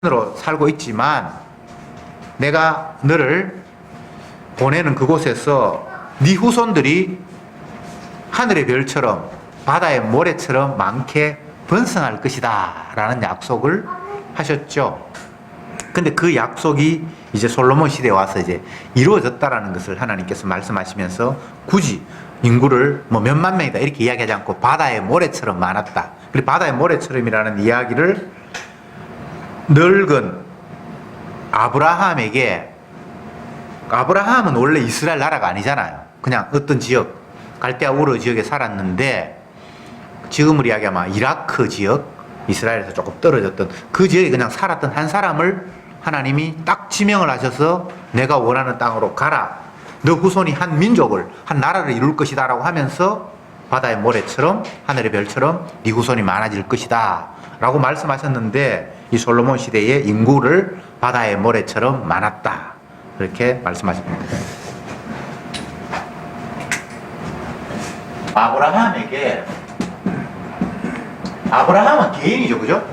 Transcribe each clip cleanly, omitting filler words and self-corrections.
으로 살고 있지만 내가 너를 보내는 그곳에서 네 후손들이 하늘의 별처럼 바다의 모래처럼 많게 번성할 것이다 라는 약속을 하셨죠. 근데 그 약속이 이제 솔로몬 시대에 와서 이제 이루어졌다라는 것을 하나님께서 말씀하시면서 굳이 인구를 뭐 몇만 명이다 이렇게 이야기하지 않고 바다의 모래처럼 많았다. 그리고 바다의 모래처럼이라는 이야기를 늙은 아브라함에게, 아브라함은 원래 이스라엘 나라가 아니잖아요. 그냥 어떤 지역, 갈대아 우르 지역에 살았는데 지금을 이야기하면 이라크 지역, 이스라엘에서 조금 떨어졌던 그 지역에 그냥 살았던 한 사람을 하나님이 딱 지명을 하셔서 내가 원하는 땅으로 가라. 너 후손이 한 민족을, 한 나라를 이룰 것이다 라고 하면서 바다의 모래처럼 하늘의 별처럼 네 후손이 많아질 것이다 라고 말씀하셨는데 이 솔로몬 시대의 인구를 바다의 모래처럼 많았다 그렇게 말씀하십니다. 아브라함은 개인이죠, 그죠?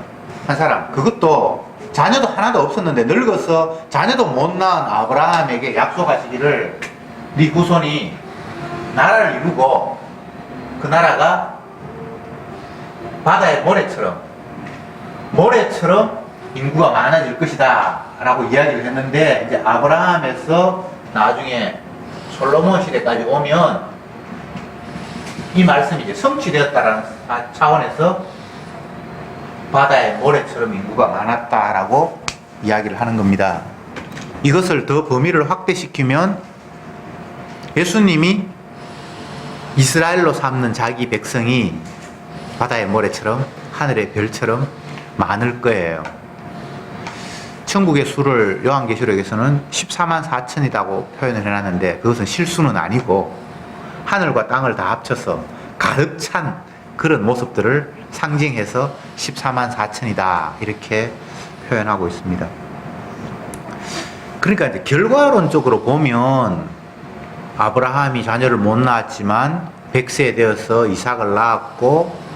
한 사람. 그것도 자녀도 하나도 없었는데 늙어서 자녀도 못 낳은 아브라함에게 약속하시기를 네 후손이 나라를 이루고 그 나라가 바다의 모래처럼 인구가 많아질 것이다 라고 이야기를 했는데 이제 아브라함에서 나중에 솔로몬 시대까지 오면 이 말씀이 이제 성취되었다라는 차원에서 바다의 모래처럼 인구가 많았다라고 이야기를 하는 겁니다. 이것을 더 범위를 확대시키면 예수님이 이스라엘로 삼는 자기 백성이 바다의 모래처럼 하늘의 별처럼 많을 거예요. 천국의 수를 요한계시록에서는 14만 4천이라고 표현을 해놨는데 그것은 실수는 아니고 하늘과 땅을 다 합쳐서 가득 찬 그런 모습들을 상징해서 14만 4천이다 이렇게 표현하고 있습니다. 그러니까 이제 결과론적으로 보면 아브라함이 자녀를 못 낳았지만 100세 되어서 이삭을 낳았고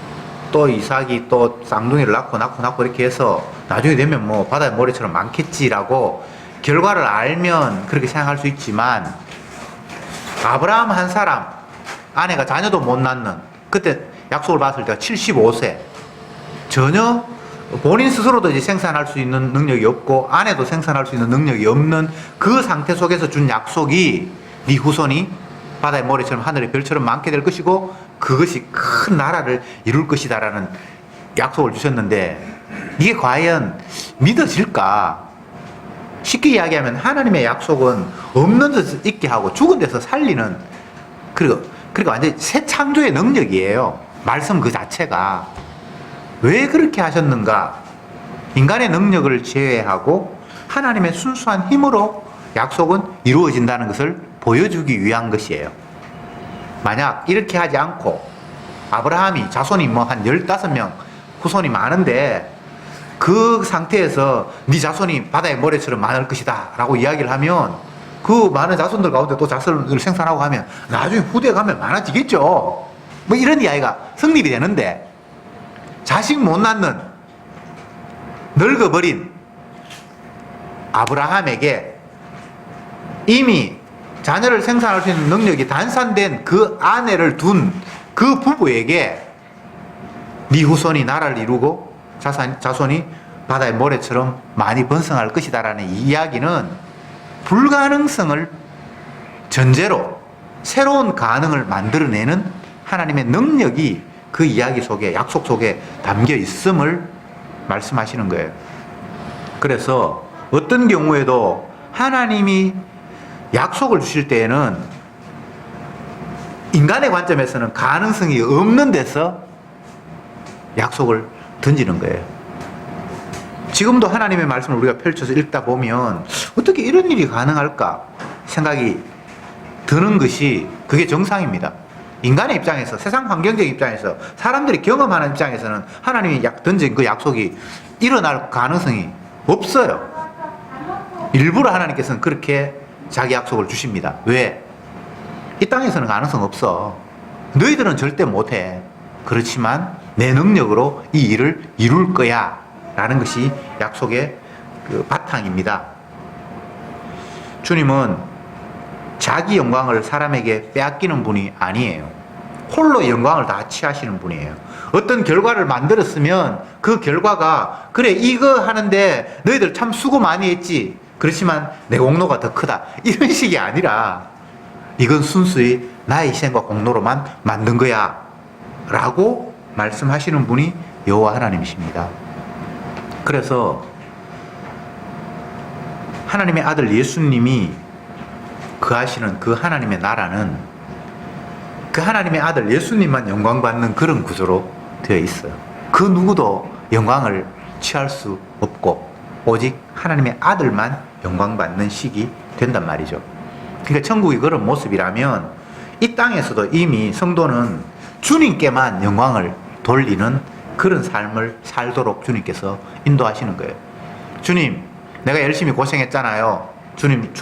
또 이삭이 또 쌍둥이를 낳고 이렇게 해서 나중에 되면 뭐 바다의 모래처럼 많겠지라고 결과를 알면 그렇게 생각할 수 있지만 아브라함 한 사람 아내가 자녀도 못 낳는 그때 약속을 받을 때가 75세 전혀 본인 스스로도 이제 생산할 수 있는 능력이 없고 아내도 생산할 수 있는 능력이 없는 그 상태 속에서 준 약속이 네 후손이 바다의 모래처럼 하늘의 별처럼 많게 될 것이고 그것이 큰 나라를 이룰 것이다 라는 약속을 주셨는데 이게 과연 믿어질까? 쉽게 이야기하면 하나님의 약속은 없는 데서 있게 하고 죽은 데서 살리는 그리고 완전히 새 창조의 능력이에요. 말씀 그 자체가. 왜 그렇게 하셨는가? 인간의 능력을 제외하고 하나님의 순수한 힘으로 약속은 이루어진다는 것을 보여주기 위한 것이에요. 만약 이렇게 하지 않고 아브라함이 자손이 뭐 한 15명 후손이 많은데 그 상태에서 네 자손이 바다의 모래처럼 많을 것이다 라고 이야기를 하면 그 많은 자손들 가운데 또 자손을 생산하고 하면 나중에 후대에 가면 많아지겠죠. 뭐 이런 이야기가 성립이 되는데 자식 못 낳는 늙어버린 아브라함에게 이미 자녀를 생산할 수 있는 능력이 단산된 그 아내를 둔 그 부부에게 네 후손이 나라를 이루고 자손이 바다의 모래처럼 많이 번성할 것이다 라는 이야기는 불가능성을 전제로 새로운 가능을 만들어내는 하나님의 능력이 그 이야기 속에 약속 속에 담겨 있음을 말씀하시는 거예요. 그래서 어떤 경우에도 하나님이 약속을 주실 때에는 인간의 관점에서는 가능성이 없는 데서 약속을 던지는 거예요. 지금도 하나님의 말씀을 우리가 펼쳐서 읽다 보면 어떻게 이런 일이 가능할까 생각이 드는 것이 그게 정상입니다. 인간의 입장에서, 세상 환경적 입장에서, 사람들이 경험하는 입장에서는 하나님이 던진 그 약속이 일어날 가능성이 없어요. 일부러 하나님께서는 그렇게 자기 약속을 주십니다. 왜? 이 땅에서는 가능성 없어. 너희들은 절대 못해. 그렇지만 내 능력으로 이 일을 이룰 거야 라는 것이 약속의 그 바탕입니다. 주님은 자기 영광을 사람에게 빼앗기는 분이 아니에요. 홀로 영광을 다 취하시는 분이에요. 어떤 결과를 만들었으면 그 결과가 그래 이거 하는데 너희들 참 수고 많이 했지. 그렇지만 내 공로가 더 크다. 이런 식이 아니라 이건 순수히 나의 희생과 공로로만 만든 거야 라고 말씀하시는 분이 여호와 하나님이십니다. 그래서 하나님의 아들 예수님이 거하시는 그 하나님의 나라는 그 하나님의 아들 예수님만 영광받는 그런 구조로 되어 있어요. 그 누구도 영광을 취할 수 없고 오직 하나님의 아들만 영광받는 식이 된단 말이죠. 그러니까 천국이 그런 모습이라면 이 땅에서도 이미 성도는 주님께만 영광을 돌리는 그런 삶을 살도록 주님께서 인도하시는 거예요. 주님, 내가 열심히 고생했잖아요. 주님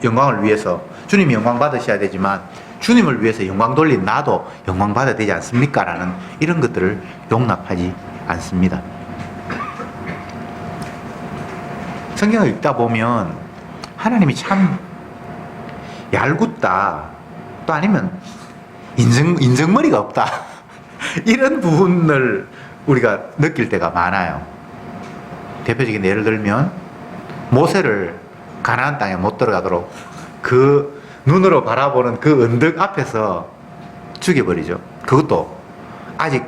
영광을 위해서. 주님이 영광 받으셔야 되지만 주님을 위해서 영광 돌린 나도 영광 받아야 되지 않습니까? 라는 이런 것들을 용납하지 않습니다. 성경을 읽다 보면 하나님이 참 얄궂다, 또 아니면 인정머리가 없다 이런 부분을 우리가 느낄 때가 많아요. 대표적인 예를 들면 모세를 가나안 땅에 못 들어가도록 그 눈으로 바라보는 그 언덕 앞에서 죽여버리죠. 그것도 아직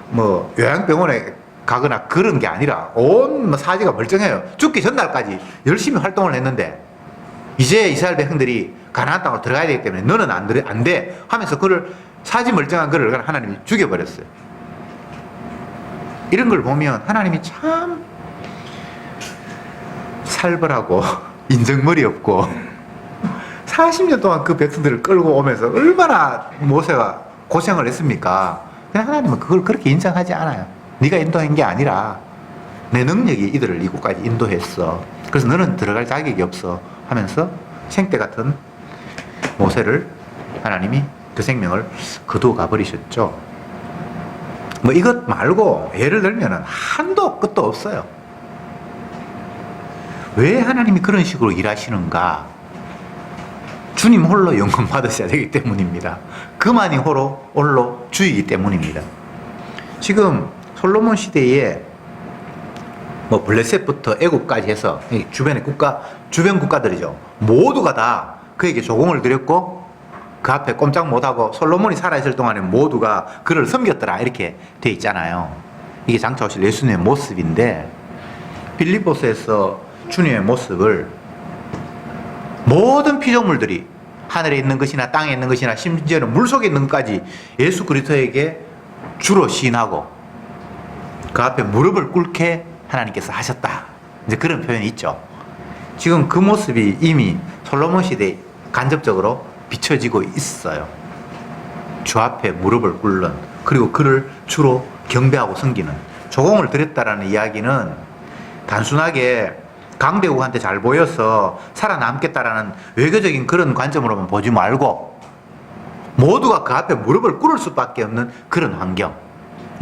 뭐 요양병원에 가거나 그런 게 아니라 온 사지가 멀쩡해요. 죽기 전날까지 열심히 활동을 했는데 이제 이스라엘 백성들이 가나안 땅으로 들어가야 되기 때문에 너는 안 돼 하면서 그를 사지 멀쩡한 그를 하나님이 죽여버렸어요. 이런 걸 보면 하나님이 참 살벌하고 인정머리 없고 40년 동안 그 백성들을 끌고 오면서 얼마나 모세가 고생을 했습니까? 그냥 하나님은 그걸 그렇게 인정하지 않아요. 네가 인도한 게 아니라 내 능력이 이들을 이곳까지 인도했어. 그래서 너는 들어갈 자격이 없어 하면서 생때 같은 모세를 하나님이 그 생명을 거두어 가버리셨죠. 뭐 이것 말고 예를 들면 한도 끝도 없어요. 왜 하나님이 그런 식으로 일하시는가? 주님 홀로 영광 받으셔야 되기 때문입니다. 그만이 홀로 주이기 때문입니다. 지금 솔로몬 시대에 뭐 블레셋부터 애국까지 해서 주변의 주변 국가들이죠. 모두가 다 그에게 조공을 드렸고 그 앞에 꼼짝 못하고 솔로몬이 살아있을 동안에 모두가 그를 섬겼더라 이렇게 돼 있잖아요. 이게 장차 오실 예수님의 모습인데 빌립보서에서 주님의 모습을 모든 피조물들이 하늘에 있는 것이나 땅에 있는 것이나 심지어는 물속에 있는 것까지 예수 그리스도에게 주로 시인하고 그 앞에 무릎을 꿇게 하나님께서 하셨다. 이제 그런 표현이 있죠. 지금 그 모습이 이미 솔로몬 시대에 간접적으로 비춰지고 있어요. 주 앞에 무릎을 꿇는, 그리고 그를 주로 경배하고 섬기는. 조공을 드렸다라는 이야기는 단순하게 강대국한테 잘 보여서 살아남겠다라는 외교적인 그런 관점으로만 보지 말고 모두가 그 앞에 무릎을 꿇을 수밖에 없는 그런 환경.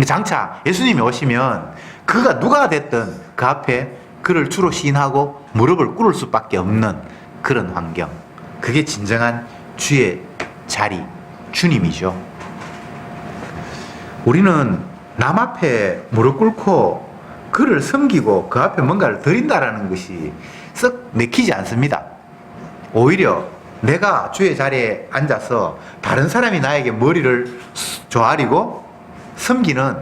장차 예수님이 오시면 그가 누가 됐든 그 앞에 그를 주로 시인하고 무릎을 꿇을 수밖에 없는 그런 환경. 그게 진정한 주의 자리, 주님이죠. 우리는 남 앞에 무릎 꿇고 그를 섬기고 그 앞에 뭔가를 드린다라는 것이 썩 내키지 않습니다. 오히려 내가 주의 자리에 앉아서 다른 사람이 나에게 머리를 조아리고 섬기는,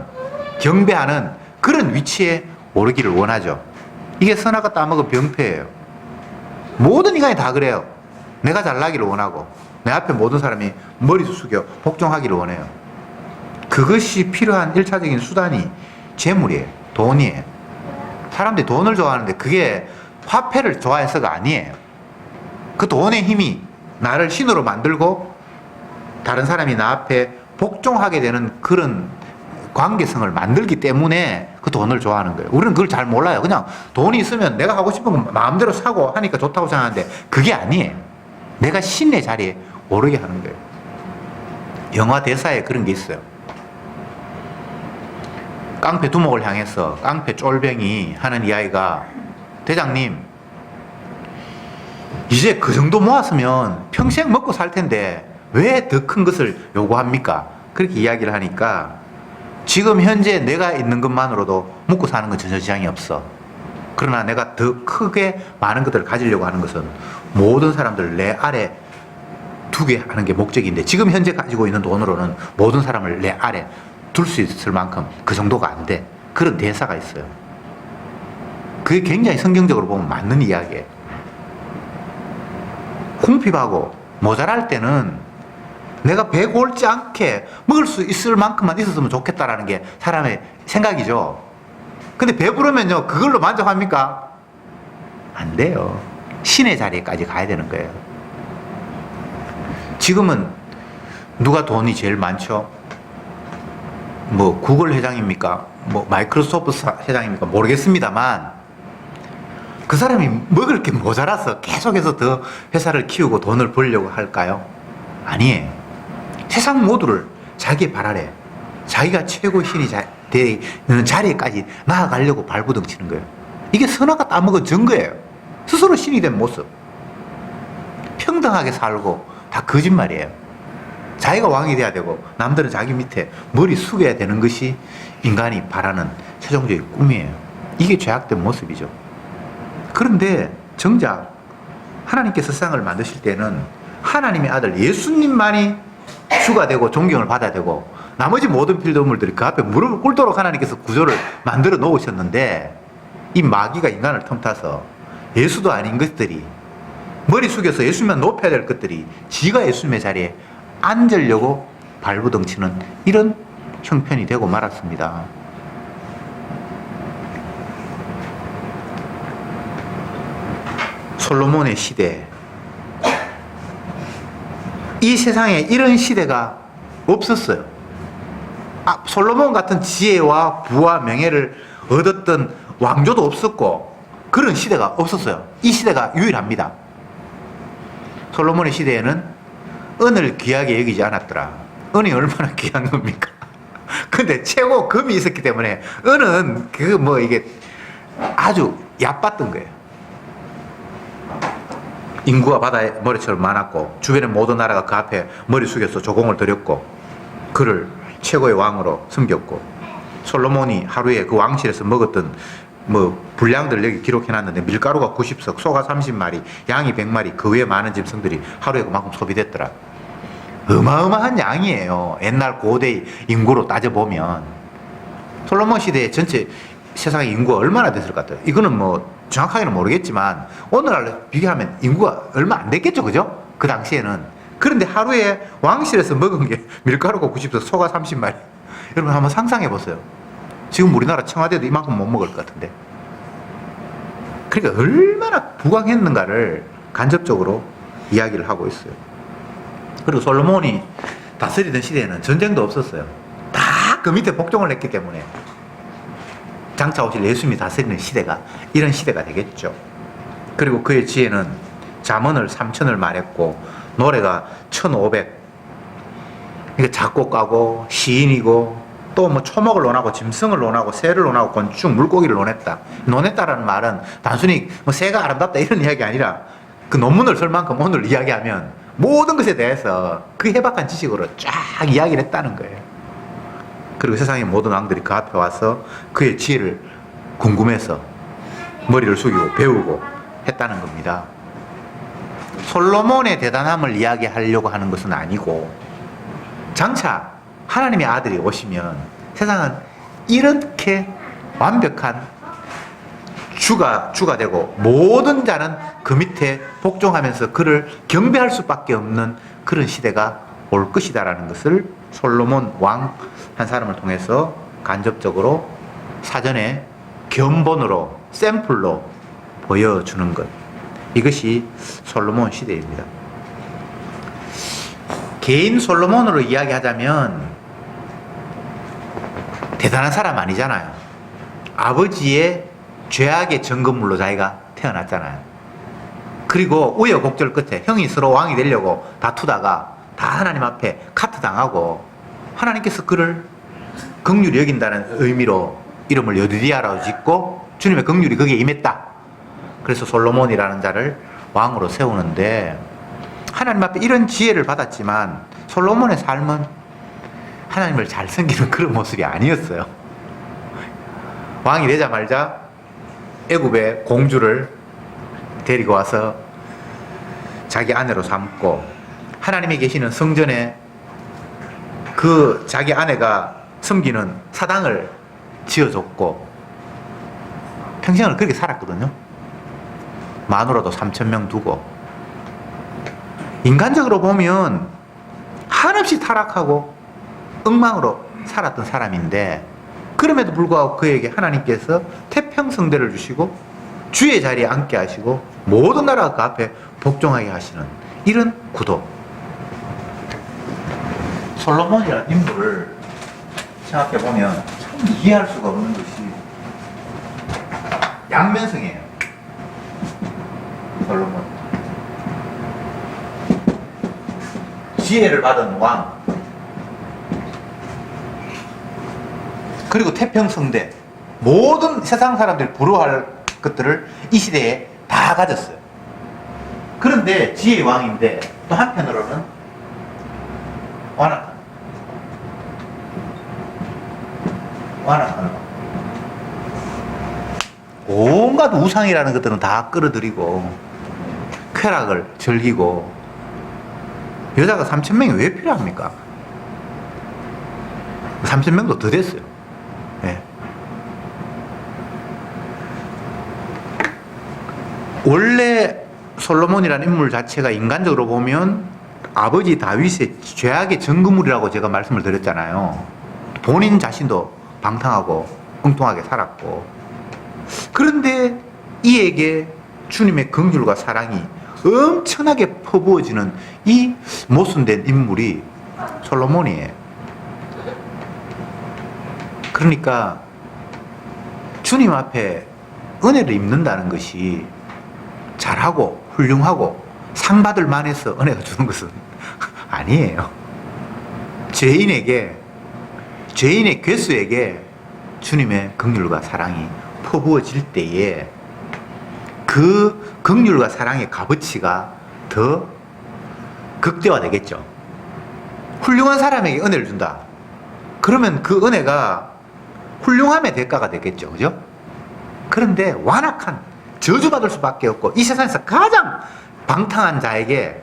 경배하는 그런 위치에 오르기를 원하죠. 이게 선악과 따먹은 병폐예요. 모든 인간이 다 그래요. 내가 잘나기를 원하고 내 앞에 모든 사람이 머리 숙여 복종하기를 원해요. 그것이 필요한 1차적인 수단이 재물이에요. 돈이에요. 사람들이 돈을 좋아하는데 그게 화폐를 좋아해서가 아니에요. 그 돈의 힘이 나를 신으로 만들고 다른 사람이 나 앞에 복종하게 되는 그런 관계성을 만들기 때문에 그 돈을 좋아하는 거예요. 우리는 그걸 잘 몰라요. 그냥 돈이 있으면 내가 하고 싶은 거 마음대로 사고 하니까 좋다고 생각하는데 그게 아니에요. 내가 신의 자리에 오르게 하는 거예요. 영화 대사에 그런 게 있어요. 깡패 두목을 향해서 깡패 쫄병이 하는 이야기가 대장님, 이제 그 정도 모았으면 평생 먹고 살 텐데 왜 더 큰 것을 요구합니까? 그렇게 이야기를 하니까 지금 현재 내가 있는 것만으로도 먹고 사는 건 전혀 지장이 없어. 그러나 내가 더 크게 많은 것들을 가지려고 하는 것은 모든 사람들 내 아래 두게 하는 게 목적인데, 지금 현재 가지고 있는 돈으로는 모든 사람을 내 아래 둘 수 있을 만큼 그 정도가 안 돼. 그런 대사가 있어요. 그게 굉장히 성경적으로 보면 맞는 이야기예요. 궁핍하고 모자랄 때는 내가 배 골지 않게 먹을 수 있을 만큼만 있었으면 좋겠다라는 게 사람의 생각이죠. 근데 배부르면요, 그걸로 만족합니까? 안 돼요. 신의 자리에까지 가야 되는 거예요. 지금은 누가 돈이 제일 많죠? 뭐 구글 회장입니까? 뭐 마이크로소프트 회장입니까? 모르겠습니다만 그 사람이 먹을 게 모자라서 계속해서 더 회사를 키우고 돈을 벌려고 할까요? 아니에요. 세상 모두를 자기의 발 아래, 자기가 최고 신이 되는 자리에까지 나아가려고 발부둥 치는 거예요. 이게 선화가 따먹은 증거예요. 스스로 신이 된 모습. 평등하게 살고 다 거짓말이에요. 자기가 왕이 돼야 되고 남들은 자기 밑에 머리 숙여야 되는 것이 인간이 바라는 최종적인 꿈이에요. 이게 죄악된 모습이죠. 그런데 정작 하나님께서 세상을 만드실 때는 하나님의 아들 예수님만이 주가 되고 존경을 받아야 되고 나머지 모든 필드물들이 그 앞에 무릎을 꿇도록 하나님께서 구조를 만들어 놓으셨는데, 이 마귀가 인간을 틈타서 예수도 아닌 것들이, 머리 숙여서 예수님만 높여야 될 것들이 지가 예수님의 자리에 앉으려고 발부둥 치는 이런 형편이 되고 말았습니다. 솔로몬의 시대, 이 세상에 이런 시대가 없었어요. 솔로몬 같은 지혜와 부와 명예를 얻었던 왕조도 없었고 그런 시대가 없었어요. 이 시대가 유일합니다. 솔로몬의 시대에는 은을 귀하게 여기지 않았더라. 은이 얼마나 귀한 겁니까? 근데 최고 금이 있었기 때문에 은은 이게 아주 얕봤던 거예요. 인구가 바다의 머리처럼 많았고 주변의 모든 나라가 그 앞에 머리 숙여서 조공을 드렸고 그를 최고의 왕으로 섬겼고, 솔로몬이 하루에 그 왕실에서 먹었던 분량들 여기 기록해놨는데 밀가루가 90석, 소가 30마리, 양이 100마리, 그 외에 많은 짐승들이 하루에 그만큼 소비됐더라. 어마어마한 양이에요. 옛날 고대 인구로 따져보면. 솔로몬 시대에 전체 세상의 인구가 얼마나 됐을 것 같아요? 이거는 정확하게는 모르겠지만 오늘날로 비교하면 인구가 얼마 안 됐겠죠, 그죠? 그 당시에는. 그런데 하루에 왕실에서 먹은 게 밀가루가 90석, 소가 30마리. 여러분 한번 상상해 보세요. 지금 우리나라 청와대도 이만큼 못 먹을 것 같은데. 그러니까 얼마나 부강했는가를 간접적으로 이야기를 하고 있어요. 그리고 솔로몬이 다스리던 시대에는 전쟁도 없었어요. 다 그 밑에 복종을 했기 때문에 장차 오실 예수님이 다스리는 시대가 이런 시대가 되겠죠. 그리고 그의 지혜는 잠언을 3,000을 말했고 노래가 1,500. 그러니까 작곡가고 시인이고 또 초목을 논하고 짐승을 논하고 새를 논하고 곤충, 물고기를 논했다. 논했다라는 말은 단순히 새가 아름답다 이런 이야기 아니라 그 논문을 쓸 만큼 오늘 이야기하면 모든 것에 대해서 그 해박한 지식으로 쫙 이야기를 했다는 거예요. 그리고 세상의 모든 왕들이 그 앞에 와서 그의 지혜를 궁금해서 머리를 숙이고 배우고 했다는 겁니다. 솔로몬의 대단함을 이야기하려고 하는 것은 아니고, 장차 하나님의 아들이 오시면 세상은 이렇게 완벽한 주가 되고 모든 자는 그 밑에 복종하면서 그를 경배할 수밖에 없는 그런 시대가 올 것이다라는 것을 솔로몬 왕 한 사람을 통해서 간접적으로 사전에 견본으로 샘플로 보여주는 것, 이것이 솔로몬 시대입니다. 개인 솔로몬으로 이야기하자면 대단한 사람 아니잖아요. 아버지의 죄악의 증거물로 자기가 태어났잖아요. 그리고 우여곡절 끝에 형이 서로 왕이 되려고 다투다가 다 하나님 앞에 카트 당하고 하나님께서 그를 긍휼히 여긴다는 의미로 이름을 여드디아라고 짓고 주님의 긍휼이 거기에 임했다. 그래서 솔로몬이라는 자를 왕으로 세우는데, 하나님 앞에 이런 지혜를 받았지만 솔로몬의 삶은 하나님을 잘 섬기는 그런 모습이 아니었어요. 왕이 되자마자 애굽의 공주를 데리고 와서 자기 아내로 삼고, 하나님이 계시는 성전에 그 자기 아내가 섬기는 사당을 지어줬고, 평생을 그렇게 살았거든요. 마누라도 3,000명 두고. 인간적으로 보면 한없이 타락하고 엉망으로 살았던 사람인데, 그럼에도 불구하고 그에게 하나님께서 태평성대를 주시고 주의 자리에 앉게 하시고 모든 나라가 그 앞에 복종하게 하시는 이런 구도. 솔로몬이라는 인물을 생각해 보면 참 이해할 수가 없는 것이 양면성이에요. 솔로몬, 지혜를 받은 왕, 그리고 태평성대, 모든 세상 사람들이 부러워할 것들을 이 시대에 다 가졌어요. 그런데 지혜의 왕인데 또 한편으로는 완악한 왕. 온갖 우상이라는 것들은 다 끌어들이고 쾌락을 즐기고, 여자가 3,000명이 왜 필요합니까? 3,000명도 더 됐어요. 네. 원래 솔로몬이라는 인물 자체가 인간적으로 보면 아버지 다윗의 죄악의 전그물이라고 제가 말씀을 드렸잖아요. 본인 자신도 방탕하고 엉뚱하게 살았고, 그런데 이에게 주님의 긍휼과 사랑이 엄청나게 퍼부어지는 이 모순된 인물이 솔로몬이에요. 그러니까 주님 앞에 은혜를 입는다는 것이 잘하고 훌륭하고 상 받을 만해서 은혜가 주는 것은 아니에요. 죄인의 괴수에게 주님의 긍휼과 사랑이 퍼부어질 때에 그 긍휼과 사랑의 값어치가 더 극대화되겠죠. 훌륭한 사람에게 은혜를 준다. 그러면 그 은혜가 훌륭함의 대가가 되겠죠. 그죠? 그런데 완악한, 저주받을 수밖에 없고 이 세상에서 가장 방탕한 자에게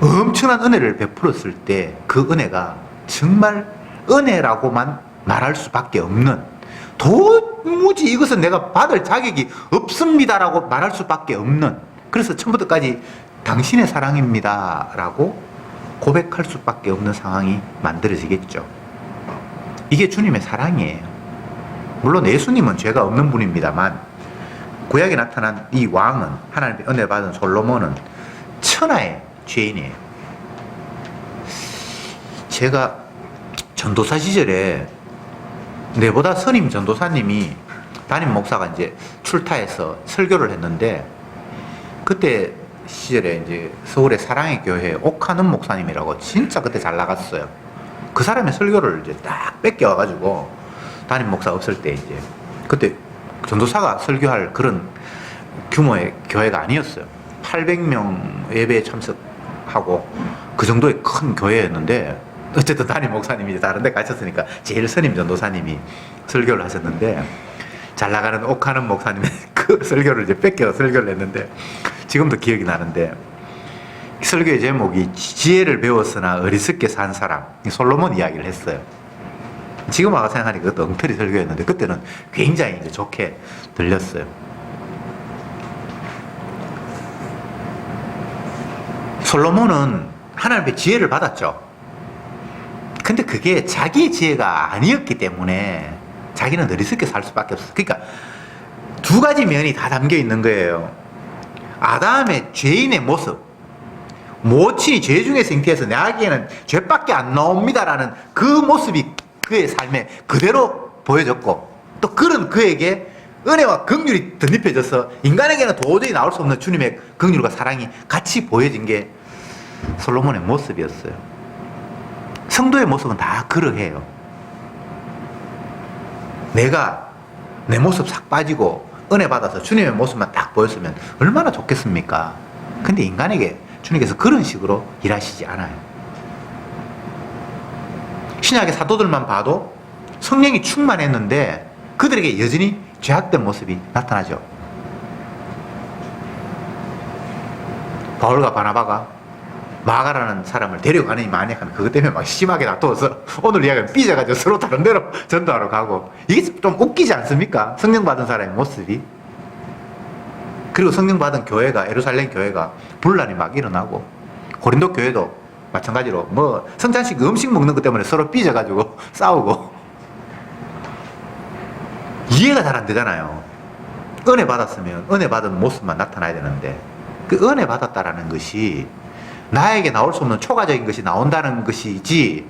엄청난 은혜를 베풀었을 때 그 은혜가 정말 은혜라고만 말할 수밖에 없는, 도무지 이것은 내가 받을 자격이 없습니다라고 말할 수밖에 없는, 그래서 처음부터까지 당신의 사랑입니다 라고 고백할 수밖에 없는 상황이 만들어지겠죠. 이게 주님의 사랑이에요. 물론 예수님은 죄가 없는 분입니다만, 구약에 나타난 이 왕은, 하나님의 은혜 받은 솔로몬은 천하의 죄인이에요. 제가 전도사 시절에 내보다 선임 전도사님이, 담임 목사가 이제 출타해서 설교를 했는데, 그때 시절에 이제 서울의 사랑의 교회 옥하는 목사님이라고 진짜 그때 잘 나갔어요. 그 사람의 설교를 이제 딱 뺏겨와가지고, 담임 목사 없을 때 이제, 그때 전도사가 설교할 그런 규모의 교회가 아니었어요. 800명 예배에 참석하고 그 정도의 큰 교회였는데, 어쨌든 담임 목사님이 이제 다른 데 가셨으니까 제일 선임 전도사님이 설교를 하셨는데, 잘 나가는 옥하는 목사님의 그 설교를 이제 뺏겨 설교를 했는데, 지금도 기억이 나는데, 설교의 제목이 지혜를 배웠으나 어리석게 산 사람, 솔로몬 이야기를 했어요. 지금 와서 생각하니까 그것도 엉터리 설교였는데, 그때는 굉장히 이제 좋게 들렸어요. 솔로몬은 하나님의 지혜를 받았죠. 근데 그게 자기의 지혜가 아니었기 때문에 자기는 어리석게 살 수밖에 없어요. 그러니까 두 가지 면이 다 담겨 있는 거예요. 아담의 죄인의 모습, 모친이 죄 중에 생태해서 내에게는 죄밖에 안 나옵니다라는 그 모습이 그의 삶에 그대로 보여졌고, 또 그런 그에게 은혜와 긍휼이 덧입혀져서 인간에게는 도저히 나올 수 없는 주님의 긍휼과 사랑이 같이 보여진 게 솔로몬의 모습이었어요. 성도의 모습은 다 그러해요. 내가 내 모습 싹 빠지고 은혜 받아서 주님의 모습만 딱 보였으면 얼마나 좋겠습니까? 근데 인간에게 주님께서 그런 식으로 일하시지 않아요. 신약의 사도들만 봐도 성령이 충만했는데 그들에게 여전히 죄악된 모습이 나타나죠. 바울과 바나바가 마가라는 사람을 데려가느니 만약하면 그것 때문에 막 심하게 다투어서 오늘 이야기하면 삐져가지고 서로 다른 데로 전도하러 가고, 이게 좀 웃기지 않습니까? 성령 받은 사람의 모습이. 그리고 성령 받은 교회가, 예루살렘 교회가 분란이 막 일어나고, 고린도 교회도 마찬가지로 뭐 성찬식 음식 먹는 것 때문에 서로 삐져가지고 싸우고. 이해가 잘 안 되잖아요. 은혜 받았으면 은혜 받은 모습만 나타나야 되는데, 그 은혜 받았다라는 것이 나에게 나올 수 없는 초과적인 것이 나온다는 것이지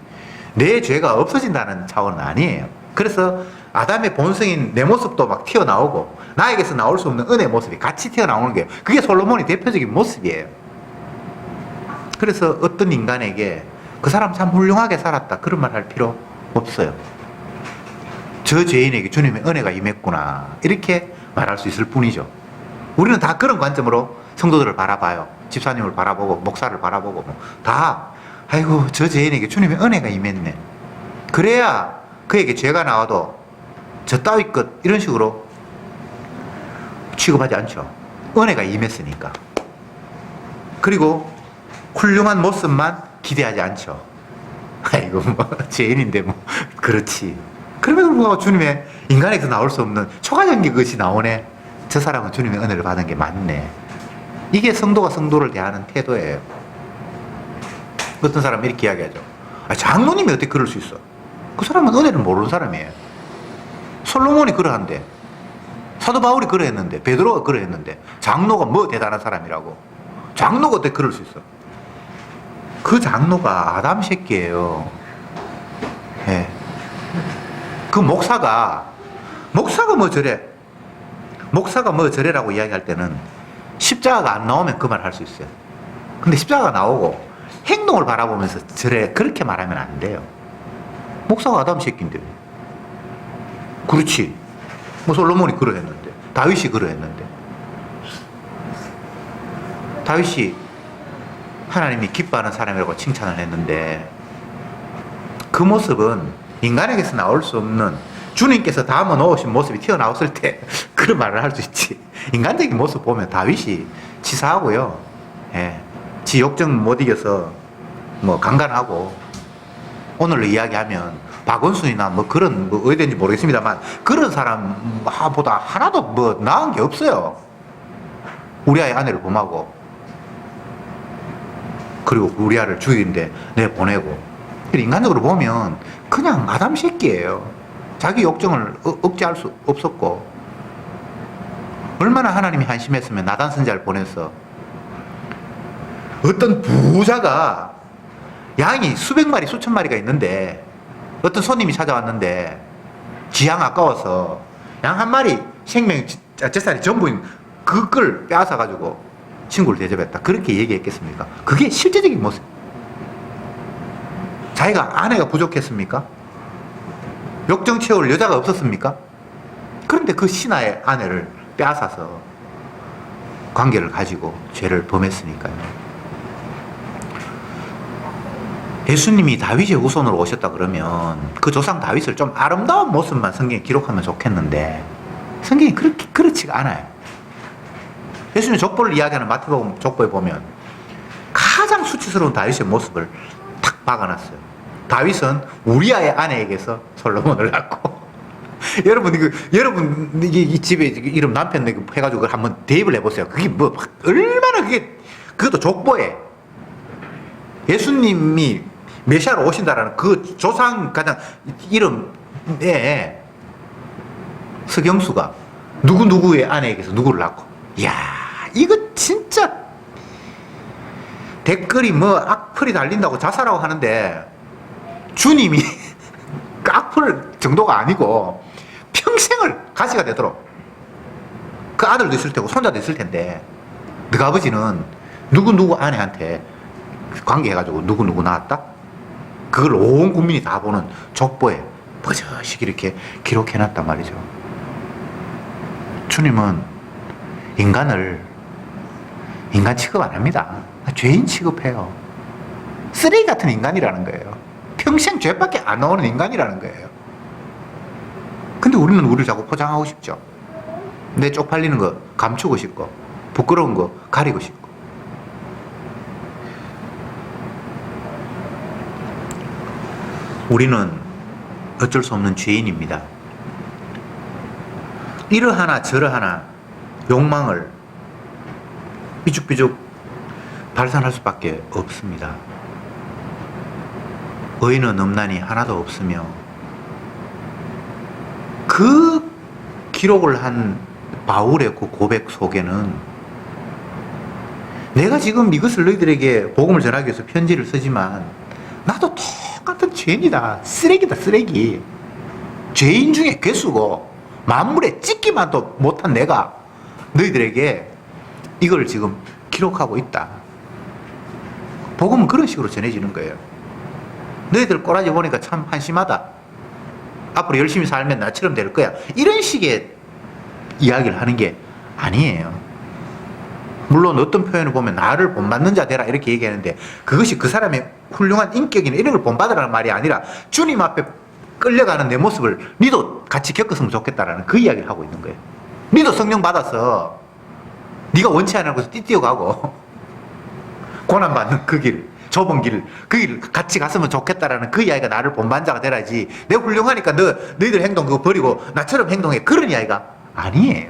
내 죄가 없어진다는 차원은 아니에요. 그래서 아담의 본성인 내 모습도 막 튀어나오고 나에게서 나올 수 없는 은혜의 모습이 같이 튀어나오는 게, 그게 솔로몬이 대표적인 모습이에요. 그래서 어떤 인간에게 그 사람 참 훌륭하게 살았다 그런 말 할 필요 없어요. 저 죄인에게 주님의 은혜가 임했구나 이렇게 말할 수 있을 뿐이죠. 우리는 다 그런 관점으로 성도들을 바라봐요. 집사님을 바라보고 목사를 바라보고 다 아이고 저 죄인에게 주님의 은혜가 임했네. 그래야 그에게 죄가 나와도 저 따위 것 이런 식으로 취급하지 않죠. 은혜가 임했으니까. 그리고 훌륭한 모습만 기대하지 않죠. 아이고 뭐 죄인인데 뭐 그렇지. 그럼에도 불구하고 주님의 인간에게서 나올 수 없는 초과적인 것이 나오네. 저 사람은 주님의 은혜를 받은 게 맞네. 이게 성도가 성도를 대하는 태도예요. 어떤 사람은 이렇게 이야기하죠. 장로님이 어떻게 그럴 수 있어? 그 사람은 은혜를 모르는 사람이에요. 솔로몬이 그러한데, 사도 바울이 그러했는데, 베드로가 그러했는데, 장로가 뭐 대단한 사람이라고. 장로가 어떻게 그럴 수 있어? 그 장로가 아담 새끼예요. 예. 그 목사가 뭐 저래. 목사가 뭐 저래라고 이야기할 때는 십자가가 안 나오면 그 말 할 수 있어요. 근데 십자가가 나오고 행동을 바라보면서 저래 그렇게 말하면 안 돼요. 목사가 아담 새끼인데. 그렇지. 뭐 솔로몬이 그러했는데, 다윗이 그러했는데. 다윗이 하나님이 기뻐하는 사람이라고 칭찬을 했는데 그 모습은 인간에게서 나올 수 없는 주님께서 담아 놓으신 모습이 튀어나왔을 때 그런 말을 할 수 있지. 인간적인 모습 보면 다윗이 치사하고요. 예. 지 욕정 못 이겨서 뭐 강간하고, 오늘로 이야기하면 박원순이나 뭐 그런 뭐 어디든지 모르겠습니다만 그런 사람보다 하나도 뭐 나은 게 없어요. 우리아의 아내를 범하고, 그리고 우리아를 죽이는데 내보내고. 인간적으로 보면 그냥 아담 새끼예요. 자기 욕정을 억제할 수 없었고, 얼마나 하나님이 한심했으면 나단 선지자를 보내서 어떤 부자가 양이 수백 마리 수천 마리가 있는데 어떤 손님이 찾아왔는데 지양 아까워서 양 한 마리 생명 재산이 전부인 그걸 빼앗아 가지고 친구를 대접했다 그렇게 얘기했겠습니까? 그게 실제적인 모습. 자기가 아내가 부족했습니까? 욕정 채울 여자가 없었습니까? 그런데 그 신하의 아내를 빼앗아서 관계를 가지고 죄를 범했으니까요. 예수님이 다윗의 후손으로 오셨다 그러면 그 조상 다윗을 좀 아름다운 모습만 성경에 기록하면 좋겠는데 성경이 그렇지가 않아요. 예수님 족보를 이야기하는 마태복음 족보에 보면 가장 수치스러운 다윗의 모습을 탁 박아놨어요. 다윗은 우리아의 아내에게서 솔로몬을 낳고 여러분 이 집에 이름 남편 해가지고 한번 대입을 해보세요. 그게 뭐 얼마나 그것도 족보에 예수님이 메시아로 오신다라는 그 조상 가장 이름에 서경수가 누구누구의 아내에게서 누구를 낳고, 이야 이거 진짜 댓글이 뭐 악플이 달린다고 자살하고 하는데 주님이 그 악플 정도가 아니고 평생을 가시가 되도록, 그 아들도 있을 테고 손자도 있을 텐데 너희 아버지는 누구누구 아내한테 관계해가지고 누구누구 낳았다? 그걸 온 국민이 다 보는 족보에 버젓이 이렇게 기록해놨단 말이죠. 주님은 인간을 인간 취급 안 합니다. 죄인 취급해요. 쓰레기 같은 인간이라는 거예요. 평생 죄밖에 안 나오는 인간이라는 거예요. 근데 우리는 우리를 자꾸 포장하고 싶죠. 내 쪽팔리는 거 감추고 싶고, 부끄러운 거 가리고 싶고. 우리는 어쩔 수 없는 죄인입니다. 이러하나 저러하나 욕망을 삐죽삐죽 발산할 수밖에 없습니다. 의인은 없나니 하나도 없으며, 그 기록을 한 바울의 그 고백 속에는 내가 지금 이것을 너희들에게 복음을 전하기 위해서 편지를 쓰지만 나도 똑같은 죄인이다. 쓰레기다, 쓰레기. 죄인 중에 괴수고 만물에 찍기만도 못한 내가 너희들에게 이걸 지금 기록하고 있다. 복음은 그런 식으로 전해지는 거예요. 너희들 꼬라지 보니까 참 한심하다. 앞으로 열심히 살면 나처럼 될 거야. 이런 식의 이야기를 하는 게 아니에요. 물론 어떤 표현을 보면 나를 본받는 자 되라 이렇게 얘기하는데, 그것이 그 사람의 훌륭한 인격이나 이런 걸 본받으라는 말이 아니라 주님 앞에 끌려가는 내 모습을 니도 같이 겪었으면 좋겠다라는 그 이야기를 하고 있는 거예요. 니도 성령 받아서 네가 원치 않은 곳에서 띠뛰어가고 고난받는 그 길, 좁은 길, 그 길 같이 갔으면 좋겠다라는 그 이야기가 나를 본받는 자가 되라지, 내가 훌륭하니까 너희들 행동 그거 버리고 나처럼 행동해, 그런 이야기가 아니에요.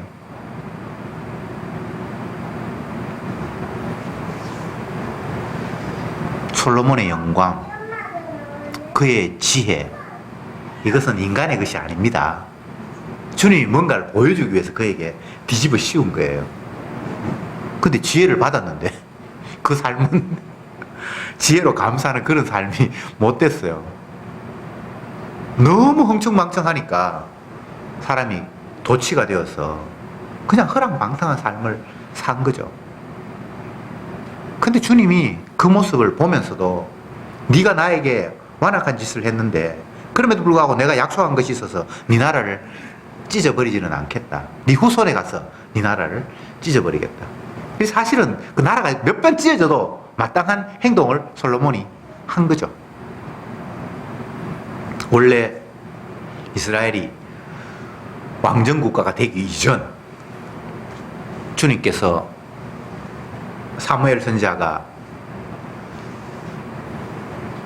솔로몬의 영광, 그의 지혜, 이것은 인간의 것이 아닙니다. 주님이 뭔가를 보여주기 위해서 그에게 뒤집어 씌운 거예요. 근데 지혜를 받았는데 그 삶은 지혜로 감사하는 그런 삶이 못 됐어요. 너무 흥청망청하니까 사람이 도치가 되어서 그냥 허랑방탕한 삶을 산 거죠. 근데 주님이 그 모습을 보면서도 네가 나에게 완악한 짓을 했는데 그럼에도 불구하고 내가 약속한 것이 있어서 네 나라를 찢어버리지는 않겠다. 네 후손에 가서 네 나라를 찢어버리겠다. 사실은 그 나라가 몇 번 찢어져도 마땅한 행동을 솔로몬이 한 거죠. 원래 이스라엘이 왕정국가가 되기 이전 주님께서 사무엘 선지자가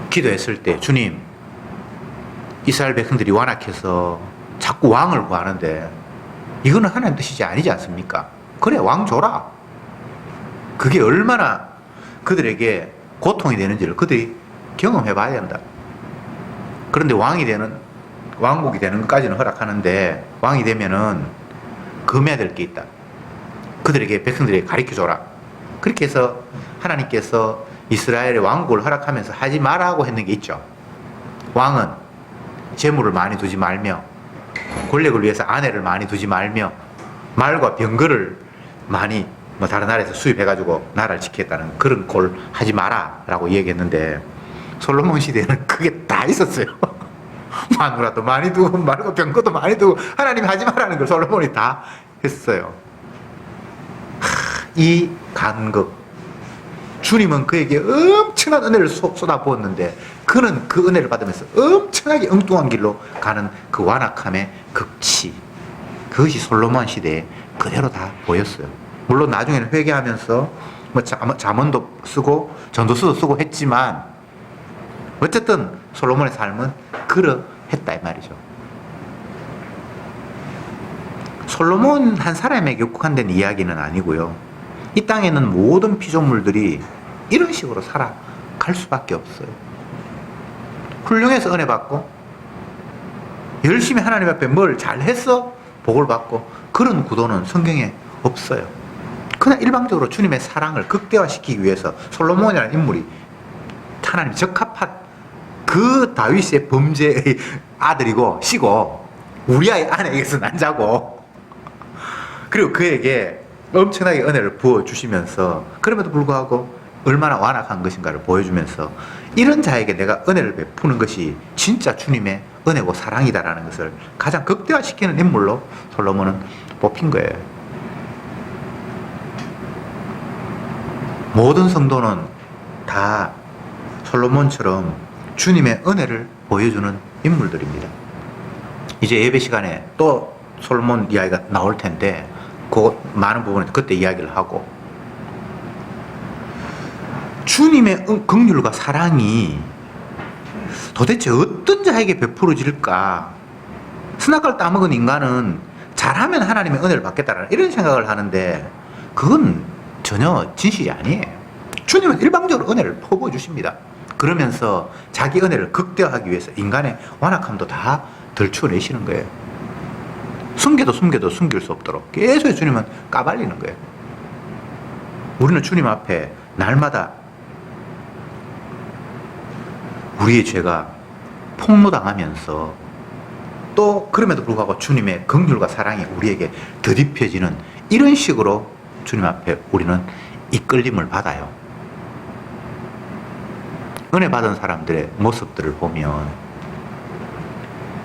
기도했을 때, 주님, 이스라엘 백성들이 완악해서 자꾸 왕을 구하는데 이거는 하나님 뜻이지 아니지 않습니까? 그래, 왕 줘라. 그게 얼마나 그들에게 고통이 되는지를 그들이 경험해 봐야 된다. 그런데 왕국이 되는 것까지는 허락하는데, 왕이 되면은 금해야 될 게 있다. 그들에게, 백성들에게 가르쳐 줘라. 그렇게 해서 하나님께서 이스라엘의 왕국을 허락하면서 하지 말라고 했는 게 있죠. 왕은 재물을 많이 두지 말며, 권력을 위해서 아내를 많이 두지 말며, 말과 병거를 많이 다른 나라에서 수입해가지고 나라를 지키겠다는 그런 꼴 하지 마라 라고 얘기했는데, 솔로몬 시대에는 그게 다 있었어요. 마누라도 많이 두고 말과 병거도 많이 두고 하나님이 하지 말라는 걸 솔로몬이 다 했어요. 이 간극, 주님은 그에게 엄청난 은혜를 쏟아부었는데 그는 그 은혜를 받으면서 엄청나게 엉뚱한 길로 가는 그 완악함의 극치, 그것이 솔로몬 시대에 그대로 다 보였어요. 물론 나중에는 회개하면서 잠언도 쓰고 전도서도 쓰고 했지만 어쨌든 솔로몬의 삶은 그러했다 이 말이죠. 솔로몬 한 사람에게 국한된 이야기는 아니고요. 이 땅에는 모든 피조물들이 이런 식으로 살아갈 수밖에 없어요. 훌륭해서 은혜 받고, 열심히 하나님 앞에 뭘 잘해서 복을 받고, 그런 구도는 성경에 없어요. 그냥 일방적으로 주님의 사랑을 극대화시키기 위해서 솔로몬이라는 인물이 하나님 적합한 그 다윗의 범죄의 아들이고 시고 우리아의 아내에게서 난 자고, 그리고 그에게 엄청나게 은혜를 부어주시면서 그럼에도 불구하고 얼마나 완악한 것인가를 보여주면서 이런 자에게 내가 은혜를 베푸는 것이 진짜 주님의 은혜고 사랑이다라는 것을 가장 극대화시키는 인물로 솔로몬은 뽑힌 거예요. 모든 성도는 다 솔로몬처럼 주님의 은혜를 보여주는 인물들입니다. 이제 예배 시간에 또 솔로몬 이야기가 나올 텐데 그 많은 부분에 그때 이야기를 하고, 주님의 긍휼과 사랑이 도대체 어떤 자에게 베풀어질까? 스나갈 따먹은 인간은 잘하면 하나님의 은혜를 받겠다라는 이런 생각을 하는데, 그건 전혀 진실이 아니에요. 주님은 일방적으로 은혜를 퍼부어 주십니다. 그러면서 자기 은혜를 극대화하기 위해서 인간의 완악함도 다 들추어내시는 거예요. 숨겨도 숨길 수 없도록 계속 주님은 까발리는 거예요. 우리는 주님 앞에 날마다 우리의 죄가 폭로당하면서 또 그럼에도 불구하고 주님의 긍휼과 사랑이 우리에게 더딥혀지는 이런 식으로 주님 앞에 우리는 이끌림을 받아요. 은혜 받은 사람들의 모습들을 보면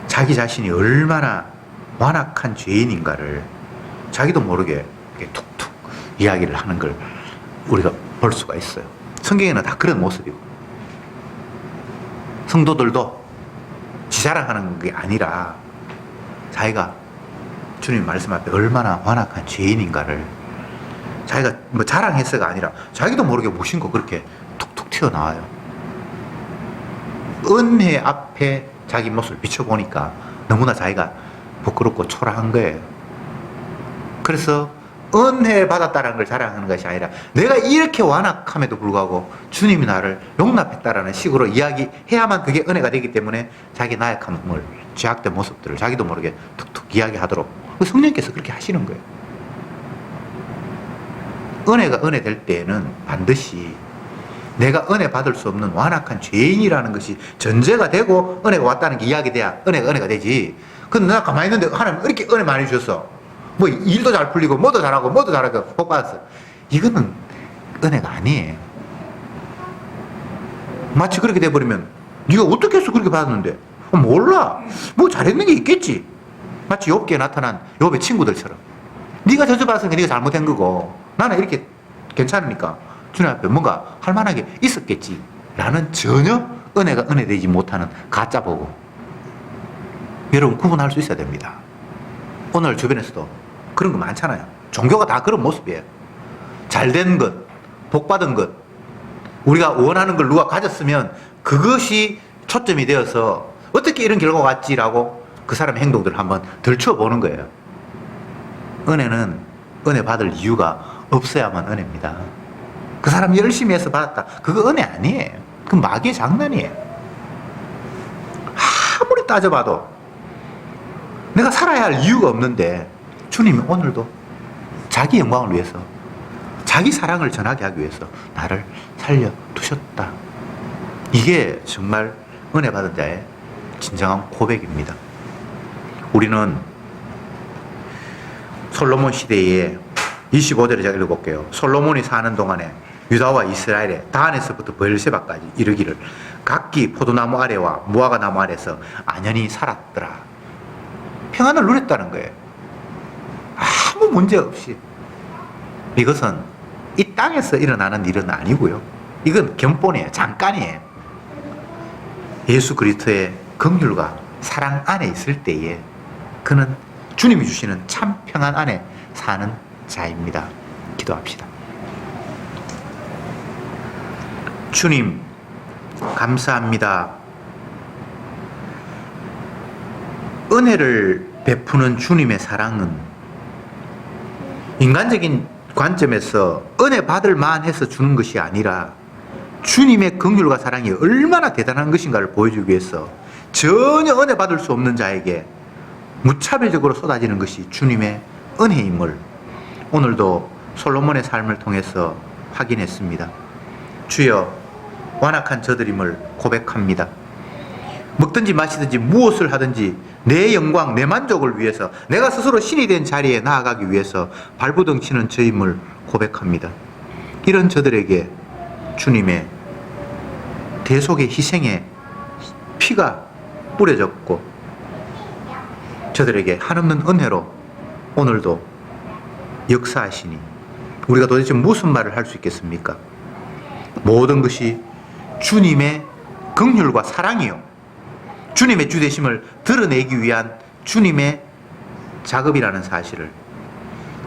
자기 자신이 얼마나 완악한 죄인인가를 자기도 모르게 툭툭 이야기를 하는 걸 우리가 볼 수가 있어요. 성경에는 다 그런 모습이고, 성도들도 지 자랑하는 게 아니라 자기가 주님 말씀 앞에 얼마나 완악한 죄인인가를 자기가 뭐 자랑해서가 아니라 자기도 모르게 무심코 그렇게 툭툭 튀어나와요. 은혜 앞에 자기 모습을 비춰보니까 너무나 자기가 부끄럽고 초라한 거예요. 그래서 은혜 받았다는 걸 자랑하는 것이 아니라 내가 이렇게 완악함에도 불구하고 주님이 나를 용납했다라는 식으로 이야기해야만 그게 은혜가 되기 때문에 자기 나약함을, 죄악된 모습들을 자기도 모르게 툭툭 이야기하도록 성령께서 그렇게 하시는 거예요. 은혜가 은혜 될 때에는 반드시 내가 은혜 받을 수 없는 완악한 죄인이라는 것이 전제가 되고 은혜가 왔다는 게 이야기돼야 은혜가 되지. 근데 내가 가만히 있는데 하나님 이렇게 은혜 많이 주셨어. 뭐 일도 잘 풀리고 뭐도 잘하고 복 받았어. 이거는 은혜가 아니에요. 마치 그렇게 돼버리면 네가 어떻게 해서 그렇게 받았는데? 몰라. 뭐 잘했는 게 있겠지. 마치 욥기에 나타난 욥의 친구들처럼 네가 저주받았으니까 네가 잘못한 거고 나는 이렇게 괜찮으니까 주님 앞에 뭔가 할 만한 게 있었겠지 라는 전혀 은혜가 은혜되지 못하는 가짜 보고, 여러분 구분할 수 있어야 됩니다. 오늘 주변에서도 그런 거 많잖아요. 종교가 다 그런 모습이에요. 잘된 것, 복받은 것, 우리가 원하는 걸 누가 가졌으면 그것이 초점이 되어서 어떻게 이런 결과가 왔지라고 그 사람의 행동들을 한번 들춰보는 거예요. 은혜는 은혜 받을 이유가 없어야만 은혜입니다. 그 사람 열심히 해서 받았다, 그거 은혜 아니에요. 그건 마귀의 장난이에요. 아무리 따져봐도 내가 살아야 할 이유가 없는데 주님이 오늘도 자기 영광을 위해서, 자기 사랑을 전하게 하기 위해서 나를 살려두셨다. 이게 정말 은혜 받은 자의 진정한 고백입니다. 우리는 솔로몬 시대에 25절에 제가 읽어볼게요. 솔로몬이 사는 동안에 유다와 이스라엘의 단에서부터 베엘세바까지 이르기를 각기 포도나무 아래와 무화과 나무 아래서 안연히 살았더라. 평안을 누렸다는 거예요. 아무 문제 없이. 이것은 이 땅에서 일어나는 일은 아니고요. 이건 견본이에요. 잠깐이에요. 예수 그리스도의 긍휼과 사랑 안에 있을 때에 그는 주님이 주시는 참 평안 안에 사는 자입니다. 기도합시다. 주님, 감사합니다. 은혜를 베푸는 주님의 사랑은 인간적인 관점에서 은혜 받을 만해서 주는 것이 아니라 주님의 긍휼과 사랑이 얼마나 대단한 것인가를 보여주기 위해서 전혀 은혜 받을 수 없는 자에게 무차별적으로 쏟아지는 것이 주님의 은혜임을 오늘도 솔로몬의 삶을 통해서 확인했습니다. 주여, 완악한 저들임을 고백합니다. 먹든지 마시든지 무엇을 하든지 내 영광, 내 만족을 위해서, 내가 스스로 신이 된 자리에 나아가기 위해서 발부둥치는 저임을 고백합니다. 이런 저들에게 주님의 대속의 희생의 피가 뿌려졌고 저들에게 한없는 은혜로 오늘도 역사하시니 우리가 도대체 무슨 말을 할 수 있겠습니까? 모든 것이 주님의 긍휼과 사랑이요, 주님의 주되심을 드러내기 위한 주님의 작업이라는 사실을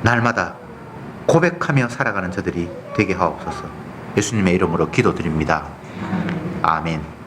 날마다 고백하며 살아가는 저들이 되게 하옵소서. 예수님의 이름으로 기도드립니다. 아멘.